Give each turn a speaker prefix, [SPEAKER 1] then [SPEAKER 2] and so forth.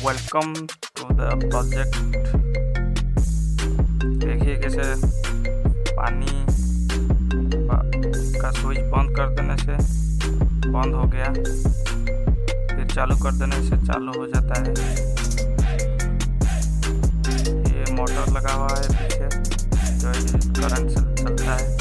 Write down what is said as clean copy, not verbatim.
[SPEAKER 1] Welcome to the project. देखिए कैसे पानी का स्विच बंद कर देने से बंद हो गया, फिर चालू कर देने से चालू हो जाता है। ये मोटर लगा हुआ है पीछे जो करंट से चलता है।